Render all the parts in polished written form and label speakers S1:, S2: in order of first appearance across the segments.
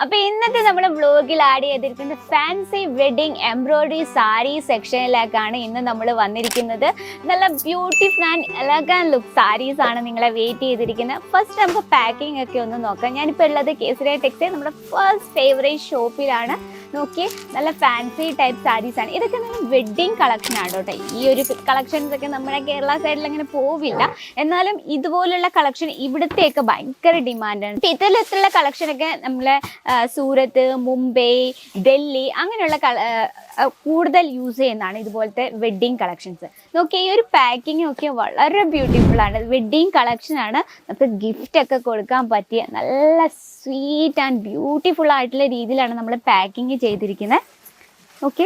S1: അപ്പോൾ ഇന്നത്തെ നമ്മുടെ വ്ലോഗിൽ ആഡ് ചെയ്തിരിക്കുന്ന ഫാൻസി വെഡിങ് എംബ്രോയിഡറി സാരി സെക്ഷനിലേക്കാണ് ഇന്ന് നമ്മൾ വന്നിരിക്കുന്നത്. നല്ല beautiful and elegant look saris ആണ് നിങ്ങളെ വെയിറ്റ് ചെയ്തിരിക്കുന്നത്. ഫസ്റ്റ് നമുക്ക് പാക്കിംഗ് ഒക്കെ ഒന്ന് നോക്കാം. ഞാനിപ്പോൾ ഉള്ളത് കേസരിയ ടെക്സ്റ്റൈൽ നമ്മുടെ ഫസ്റ്റ് ഫേവറേറ്റ് ഷോപ്പിലാണ്. നോക്കി നല്ല ഫാൻസി ടൈപ്പ് സാരീസ് ആണ്. ഇതൊക്കെ നല്ല വെഡ്ഡിങ് കളക്ഷൻ ആണ് കേട്ടോ. ഈ ഒരു കളക്ഷൻസ് ഒക്കെ നമ്മുടെ കേരള സൈഡിൽ അങ്ങനെ പോവില്ല, എന്നാലും ഇതുപോലുള്ള കളക്ഷൻ ഇവിടത്തെയൊക്കെ ഭയങ്കര ഡിമാൻഡാണ്. ഇത്തരത്തിലുള്ള കളക്ഷനൊക്കെ നമ്മളെ സൂറത്ത്, മുംബൈ, ഡൽഹി അങ്ങനെയുള്ള കൂടുതൽ യൂസ് ചെയ്യുന്നതാണ് ഇതുപോലത്തെ വെഡ്ഡിങ് കളക്ഷൻസ്. നോക്കി ഈ ഒരു പാക്കിംഗ് ഒക്കെ വളരെ ബ്യൂട്ടിഫുൾ ആണ്. വെഡ്ഡിങ് കളക്ഷൻ ആണ്, നമുക്ക് ഗിഫ്റ്റ് ഒക്കെ കൊടുക്കാൻ പറ്റിയ നല്ല സ്വീറ്റ് ആൻഡ് ബ്യൂട്ടിഫുൾ ആയിട്ടുള്ള രീതിയിലാണ് നമ്മൾ പാക്കിങ് ചെയ്തിരിക്കുന്നത്. ഓക്കെ,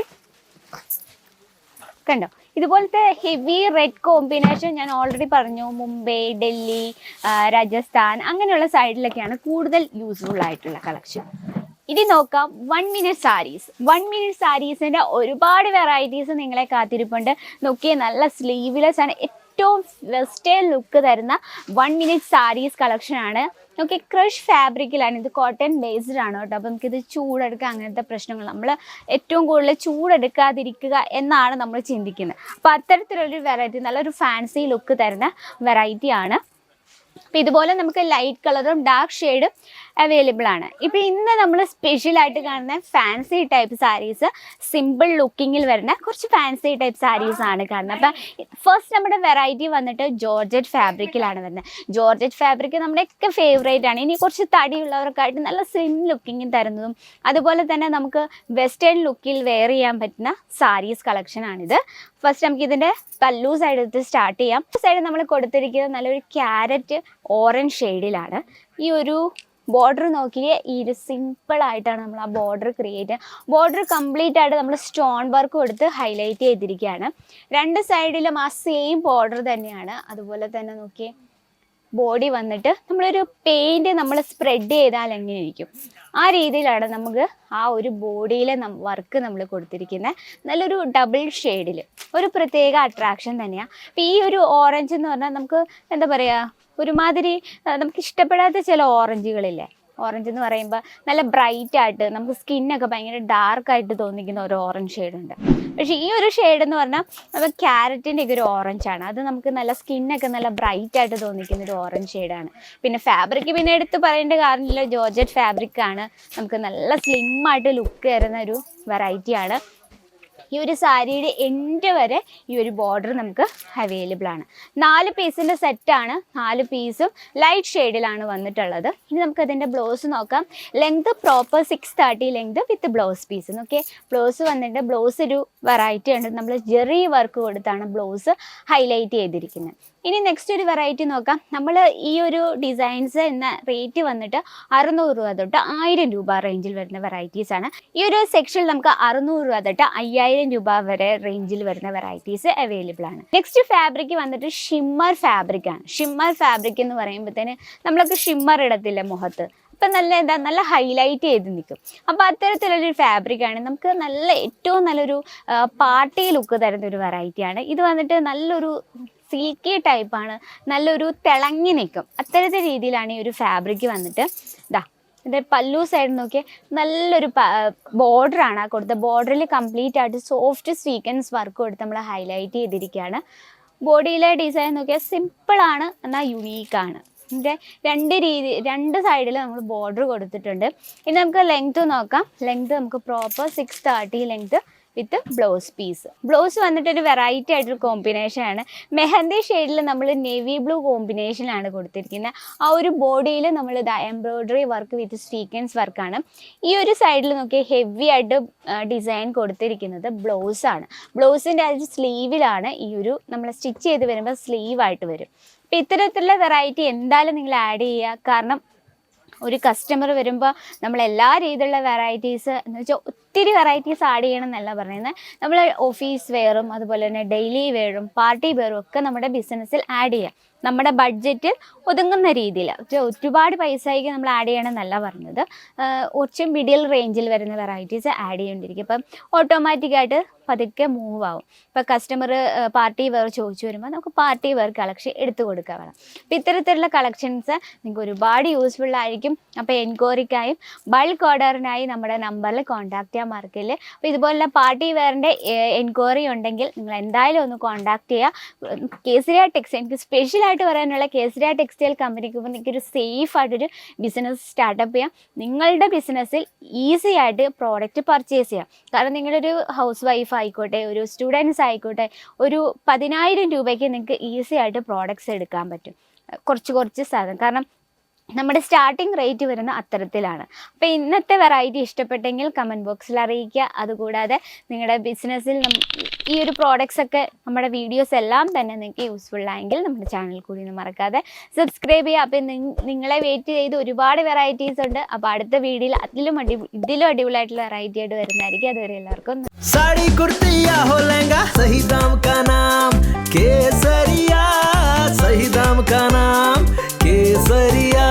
S1: കണ്ടോ ഇതുപോലത്തെ ഹെവി റെഡ് കോമ്പിനേഷൻ ഞാൻ ഓൾറെഡി പറഞ്ഞു. മുംബൈ, ഡൽഹി, രാജസ്ഥാൻ അങ്ങനെയുള്ള സൈഡിലൊക്കെയാണ് കൂടുതൽ യൂസ്ഫുൾ ആയിട്ടുള്ള കളക്ഷൻ. ഇനി നോക്കാം 1 മിനിറ്റ് സാരീസ്. 1 മിനിറ്റ് സാരീസിൻ്റെ ഒരുപാട് വെറൈറ്റീസ് നിങ്ങളെ കാത്തിരിപ്പുണ്ട്. നോക്കിയേ, നല്ല സ്ലീവ്ലെസ് ആണ്, ഏറ്റവും വെസ്റ്റേൺ ലുക്ക് തരുന്ന 1 മിനിറ്റ് സാരീസ് കളക്ഷൻ ആണ്. ഓക്കെ, ക്രഷ് ഫാബ്രിക്കിലാണ്, ഇത് കോട്ടൺ ബേസ്ഡ് ആണ് കേട്ടോ. അപ്പോൾ നമുക്കിത് ചൂടെടുക്കുക അങ്ങനത്തെ പ്രശ്നങ്ങൾ, നമ്മൾ ഏറ്റവും കൂടുതൽ ചൂടെടുക്കാതിരിക്കുക എന്നാണ് നമ്മൾ ചിന്തിക്കുന്നത്. അപ്പോൾ അത്തരത്തിലുള്ളൊരു വെറൈറ്റി, നല്ലൊരു ഫാൻസി ലുക്ക് തരുന്ന വെറൈറ്റി ആണ്. അപ്പോൾ ഇതുപോലെ നമുക്ക് ലൈറ്റ് കളറും ഡാർക്ക് ഷെയ്ഡും അവൈലബിൾ ആണ്. ഇപ്പോൾ ഇന്ന് നമ്മൾ സ്പെഷ്യലായിട്ട് കാണുന്ന ഫാൻസി ടൈപ്പ് സാരീസ്, സിമ്പിൾ ലുക്കിങ്ങിൽ വരുന്ന കുറച്ച് ഫാൻസി ടൈപ്പ് സാരീസ് ആണ് കാണുന്നത്. അപ്പം ഫസ്റ്റ് നമ്മുടെ വെറൈറ്റി വന്നിട്ട് ജോർജറ്റ് ഫാബ്രിക്കിലാണ് വരുന്നത്. ജോർജറ്റ് ഫാബ്രിക് നമ്മുടെയൊക്കെ ഫേവറേറ്റ് ആണ്. ഇനി കുറച്ച് തടിയുള്ളവർക്കായിട്ട് നല്ല സ്ലിം ലുക്കിങ് തരുന്നതും അതുപോലെ തന്നെ നമുക്ക് വെസ്റ്റേൺ ലുക്കിൽ വെയർ ചെയ്യാൻ പറ്റുന്ന സാരീസ് കളക്ഷനാണിത്. ഫസ്റ്റ് നമുക്ക് ഇതിൻ്റെ പല്ലു സൈഡ് എടുത്ത് സ്റ്റാർട്ട് ചെയ്യാം. സൈഡ് നമ്മൾ കൊടുത്തിരിക്കുന്നത് നല്ലൊരു ക്യാരറ്റ് ഓറഞ്ച് ഷെയ്ഡിലാണ്. ഈ ഒരു ബോർഡർ നോക്കിയേ, ഈ ഒരു സിമ്പിളായിട്ടാണ് നമ്മൾ ആ ബോർഡർ ക്രിയേറ്റ് ചെയ്യുക. ബോർഡർ കംപ്ലീറ്റ് ആയിട്ട് നമ്മൾ സ്റ്റോൺ വർക്ക് കൊടുത്ത് ഹൈലൈറ്റ് ചെയ്തിരിക്കുകയാണ്. രണ്ട് സൈഡിലും ആ സെയിം ബോർഡർ തന്നെയാണ്. അതുപോലെ തന്നെ നോക്കിയേ, ബോഡി വന്നിട്ട് നമ്മളൊരു പെയിൻറ്റ് നമ്മൾ സ്പ്രെഡ് ചെയ്താൽ എങ്ങനെ ഇരിക്കും ആ രീതിയിലാണ് നമുക്ക് ആ ഒരു ബോഡിയിലെ വർക്ക് നമ്മൾ കൊടുത്തിരിക്കുന്നത്. നല്ലൊരു ഡബിൾ ഷെയ്ഡിൽ ഒരു പ്രത്യേക അട്രാക്ഷൻ തന്നെയാണ്. അപ്പോൾ ഈ ഒരു ഓറഞ്ച് എന്ന് പറഞ്ഞാൽ നമുക്ക് എന്താ പറയുക, ഒരുമാതിരി നമുക്ക് ഇഷ്ടപ്പെടാത്ത ചില ഓറഞ്ചുകളില്ലേ, ഓറഞ്ച് എന്ന് പറയുമ്പോൾ നല്ല ബ്രൈറ്റ് ആയിട്ട് നമുക്ക് സ്കിന്നൊക്കെ ഭയങ്കര ഡാർക്കായിട്ട് തോന്നിക്കുന്ന ഒരു ഓറഞ്ച് ഷെയ്ഡുണ്ട്. പക്ഷേ ഈ ഒരു ഷെയ്ഡ് എന്ന് പറഞ്ഞാൽ നമ്മൾ ക്യാരറ്റിൻ്റെ ഒക്കെ ഒരു ഓറഞ്ചാണ്. അത് നമുക്ക് നല്ല സ്കിന്നൊക്കെ നല്ല ബ്രൈറ്റ് ആയിട്ട് തോന്നിക്കുന്ന ഒരു ഓറഞ്ച് ഷെയ്ഡാണ്. പിന്നെ ഫാബ്രിക് പിന്നെ എടുത്ത് പറയേണ്ട കാര്യമില്ല, ജോർജറ്റ് ഫാബ്രിക്കാണ്. നമുക്ക് നല്ല സ്ലിമ്മായിട്ട് ലുക്ക് തരുന്ന ഒരു വെറൈറ്റിയാണ്. ഈ ഒരു സാരിയുടെ എൻഡ് വരെ ഈ ഒരു ബോർഡർ നമുക്ക് അവൈലബിൾ ആണ്. 4 പീസിൻ്റെ സെറ്റാണ്. 4 പീസും ലൈറ്റ് ഷെയ്ഡിലാണ് വന്നിട്ടുള്ളത്. ഇനി നമുക്ക് അതിൻ്റെ ബ്ലൗസ് നോക്കാം. Length proper 630 length with blouse piece. Okay, blouse വന്നിട്ട് ബ്ലൗസ് ഒരു വെറൈറ്റി ഉണ്ട്, നമ്മൾ ജെറി വർക്ക് കൊടുത്താണ് ബ്ലൗസ് ഹൈലൈറ്റ് ചെയ്തിരിക്കുന്നത്. ഇനി നെക്സ്റ്റ് ഒരു വെറൈറ്റി നോക്കാം. നമ്മൾ ഈ ഒരു ഡിസൈൻസ് എന്ന റേറ്റ് വന്നിട്ട് 600 രൂപ തൊട്ട് 1000 രൂപ റേഞ്ചിൽ വരുന്ന വെറൈറ്റീസാണ്. ഈ ഒരു സെക്ഷനിൽ നമുക്ക് 600 രൂപ തൊട്ട് 5000 രൂപ വരെ റേഞ്ചിൽ വരുന്ന വെറൈറ്റീസ് അവൈലബിൾ ആണ്. നെക്സ്റ്റ് ഫാബ്രിക് വന്നിട്ട് ഷിമ്മർ ഫാബ്രിക് ആണ്. ഷിമ്മർ ഫാബ്രിക് എന്ന് പറയുമ്പോഴത്തേന് നമ്മളൊക്കെ ഷിമ്മർ ഇടത്തില്ല മുഖത്ത്, അപ്പം നല്ല ഹൈലൈറ്റ് ചെയ്ത് നിൽക്കും. അപ്പോൾ അത്തരത്തിലുള്ളൊരു ഫാബ്രിക്കാണ്. നമുക്ക് നല്ല ഏറ്റവും നല്ലൊരു പാർട്ടി ലുക്ക് തരുന്ന ഒരു വെറൈറ്റിയാണ്. ഇത് വന്നിട്ട് നല്ലൊരു സിൽക്കി ടൈപ്പാണ്, നല്ലൊരു തിളങ്ങി നിൽക്കും. അത്തരത്തെ രീതിയിലാണ് ഈ ഒരു ഫാബ്രിക് വന്നിട്ട്. ഇതിൻ്റെ പല്ലു സൈഡ് നോക്കിയാൽ നല്ലൊരു ബോർഡറാണ് കൊടുത്തത്. ബോർഡറിൽ കംപ്ലീറ്റ് ആയിട്ട് സോഫ്റ്റ് സ്വീക്കൻസ് വർക്ക് കൊടുത്ത് നമ്മൾ ഹൈലൈറ്റ് ചെയ്തിരിക്കുകയാണ്. ബോഡിയിലെ ഡിസൈൻ നോക്കിയാൽ സിമ്പിളാണ്, എന്നാൽ യുണീക്കാണ്. ഇതിൻ്റെ രണ്ട് സൈഡിൽ നമ്മൾ ബോർഡർ കൊടുത്തിട്ടുണ്ട്. ഇനി നമുക്ക് ലെങ്ത് നോക്കാം. ലെങ്ത് നമുക്ക് proper 630 length with blouse piece. Blouse വന്നിട്ട് ഒരു വെറൈറ്റി ആയിട്ടൊരു കോമ്പിനേഷനാണ്. മെഹന്തി ഷെയ്ഡിൽ നമ്മൾ നേവി ബ്ലൂ കോമ്പിനേഷനിലാണ് കൊടുത്തിരിക്കുന്നത്. ആ ഒരു ബോഡിയിൽ നമ്മൾ എംബ്രോയ്ഡറി വർക്ക് വിത്ത് സ്വീക്കൻസ് വർക്കാണ്. ഈ ഒരു സൈഡിൽ നോക്കി ഹെവി ആയിട്ട് ഡിസൈൻ കൊടുത്തിരിക്കുന്നത് ബ്ലൗസാണ്. ബ്ലൗസിൻ്റെ ആ ഒരു സ്ലീവിലാണ് ഈ ഒരു നമ്മൾ സ്റ്റിച്ച് ചെയ്ത് വരുമ്പോൾ സ്ലീവായിട്ട് വരും. അപ്പോൾ ഇത്തരത്തിലുള്ള വെറൈറ്റി എന്തായാലും നിങ്ങൾ ആഡ് ചെയ്യുക. കാരണം ഒരു കസ്റ്റമർ വരുമ്പോൾ നമ്മൾ എല്ലാ രീതിയിലുള്ള വെറൈറ്റീസ് എന്ന് വെച്ചാൽ ഒത്തിരി വെറൈറ്റീസ് ആഡ് ചെയ്യണം എന്നല്ല പറയുന്നത്. നമ്മൾ ഓഫീസ് വെയറും അതുപോലെ തന്നെ ഡെയിലി വെയറും പാർട്ടി വെയറും ഒക്കെ നമ്മുടെ ബിസിനസ്സിൽ ആഡ് ചെയ്യാം. നമ്മുടെ ബഡ്ജറ്റ് ഒതുങ്ങുന്ന രീതിയിൽ, ഒരുപാട് പൈസയ്ക്ക് നമ്മൾ ആഡ് ചെയ്യണം എന്നല്ല പറഞ്ഞത്. കുറച്ച് മിഡിൽ റേഞ്ചിൽ വരുന്ന വെറൈറ്റീസ് ആഡ് ചെയ്യേണ്ടിയിരിക്കും. ഇപ്പം ഓട്ടോമാറ്റിക്കായിട്ട് പതുക്കെ മൂവ് ആവും. ഇപ്പോൾ കസ്റ്റമർ പാർട്ടി വെയർ ചോദിച്ചു വരുമ്പോൾ നമുക്ക് പാർട്ടി വെയർ കളക്ഷൻ എടുത്തു കൊടുക്കുക വേണം. അപ്പോൾ ഇത്തരത്തിലുള്ള കളക്ഷൻസ് നിങ്ങൾക്ക് ഒരുപാട് യൂസ്ഫുൾ ആയിരിക്കും. അപ്പോൾ എൻക്വയറിക്കായും ബൾക്ക് ഓർഡറിനായി നമ്മുടെ നമ്പറിൽ കോൺടാക്ട് ചെയ്യാൻ മറക്കില്ല. അപ്പോൾ ഇതുപോലുള്ള പാർട്ടി വെയറിൻ്റെ എൻക്വയറി ഉണ്ടെങ്കിൽ നിങ്ങൾ എന്തായാലും ഒന്ന് കോൺടാക്ട് ചെയ്യുക. കേസരിയ ടെക്സ്റ്റൈൽ, എനിക്ക് സ്പെഷ്യലായിട്ട് പറയാനുള്ള കേസരിയ ടെക്സ്റ്റൈൽ കമ്പനിക്ക് ഇപ്പോൾ നിങ്ങൾക്ക് ഒരു സേഫ് ആയിട്ടൊരു ബിസിനസ് സ്റ്റാർട്ടപ്പ് ചെയ്യാം. നിങ്ങളുടെ ബിസിനസ്സിൽ ഈസി ആയിട്ട് പ്രോഡക്റ്റ് പർച്ചേസ് ചെയ്യാം. കാരണം നിങ്ങളൊരു ഹൗസ് വൈഫ് ആയിക്കോട്ടെ, ഒരു സ്റ്റുഡൻസ് ആയിക്കോട്ടെ, ഒരു 10,000 രൂപയ്ക്ക് നിങ്ങൾക്ക് ഈസി ആയിട്ട് പ്രോഡക്റ്റ്സ് എടുക്കാൻ പറ്റും. കുറച്ച് സാധനം, കാരണം നമ്മുടെ സ്റ്റാർട്ടിംഗ് റേറ്റ് വരുന്ന അത്തരത്തിലാണ്. അപ്പോൾ ഇന്നത്തെ വെറൈറ്റി ഇഷ്ടപ്പെട്ടെങ്കിൽ കമൻറ്റ് ബോക്സിൽ അറിയിക്കുക. അതുകൂടാതെ നിങ്ങളുടെ ബിസിനസ്സിൽ ഈ ഒരു പ്രോഡക്റ്റ്സ് ഒക്കെ, നമ്മുടെ വീഡിയോസ് എല്ലാം തന്നെ നിങ്ങൾക്ക് യൂസ്ഫുൾ ആയെങ്കിൽ നമ്മുടെ ചാനൽ കൂടി ഒന്ന് മറക്കാതെ സബ്സ്ക്രൈബ് ചെയ്യുക. അപ്പോൾ നിങ്ങളെ വെയിറ്റ് ചെയ്ത് ഒരുപാട് വെറൈറ്റീസ് ഉണ്ട്. അപ്പോൾ അടുത്ത വീഡിയോയിൽ ഇതിലും അടിപൊളിയായിട്ടുള്ള വെറൈറ്റി ആയിട്ട് വരുന്നതായിരിക്കും. അതുവരെ എല്ലാവർക്കും
S2: साड़ी कुर्ती या हो लहंगा, सही दाम का नाम केसरिया, सही दाम का नाम केसरिया.